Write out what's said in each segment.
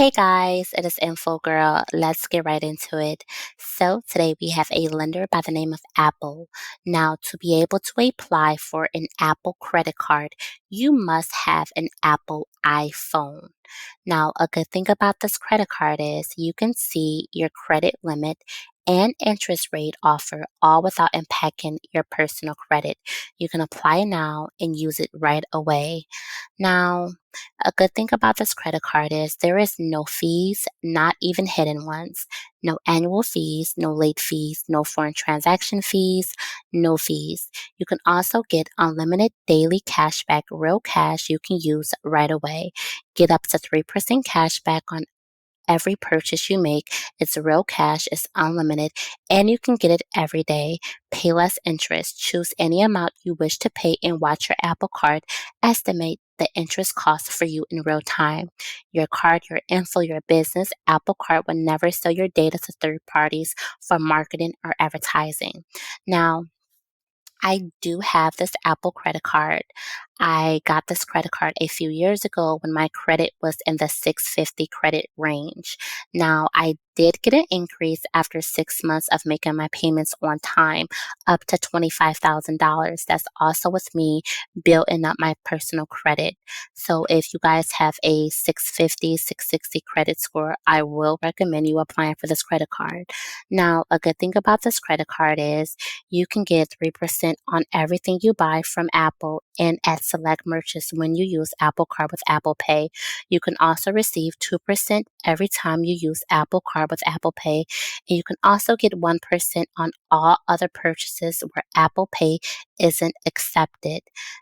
Hey guys, it is Info Girl. Let's get right into it. So, today we have a lender by the name of Apple. Now, to be able to apply for an Apple credit card, you must have an Apple iPhone. Now, a good thing about this credit card is you can see your credit limit and interest rate offer all without impacting your personal credit. You can apply now and use it right away. Now, a good thing about this credit card is there is no fees, not even hidden ones, no annual fees, no late fees, no foreign transaction fees, no fees. You can also get unlimited daily cashback, real cash you can use right away. Get up to 3% cashback on every purchase you make. It's real cash, it's unlimited, and you can get it every day. Pay less interest. Choose any amount you wish to pay and watch your Apple Card estimate the interest cost for you in real time. Your card, your info, your business, Apple Card will never sell your data to third parties for marketing or advertising. Now, I do have this Apple credit card. I got this credit card a few years ago when my credit was in the 650 credit range. Now, I did get an increase after 6 months of making my payments on time, up to $25,000. That's also with me building up my personal credit. So if you guys have a 650, 660 credit score, I will recommend you applying for this credit card. Now, a good thing about this credit card is you can get 3% on everything you buy from Apple and at select merchants when you use Apple Card with Apple Pay. You can also receive 2% every time you use Apple Card with Apple Pay. And you can also get 1% on all other purchases where Apple Pay isn't accepted.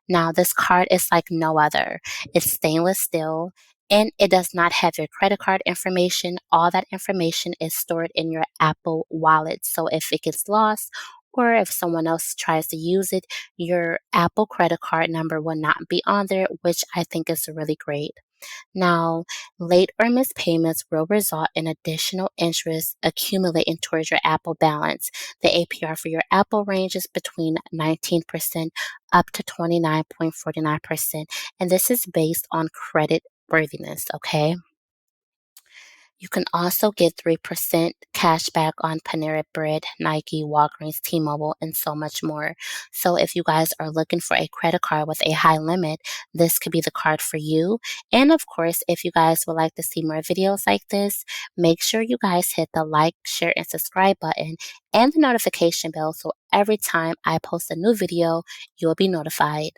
Now, this card is like no other. It's stainless steel. And it does not have your credit card information. All that information is stored in your Apple wallet. So if it gets lost or if someone else tries to use it, your Apple credit card number will not be on there, which I think is really great. Now, late or missed payments will result in additional interest accumulating towards your Apple balance. The APR for your Apple ranges between 19% up to 29.49%, and this is based on credit worthiness, okay? You can also get 3% cash back on Panera Bread, Nike, Walgreens, T-Mobile, and so much more. So if you guys are looking for a credit card with a high limit, this could be the card for you. And of course, if you guys would like to see more videos like this, make sure you guys hit the like, share, and subscribe button and the notification bell so every time I post a new video, you'll be notified.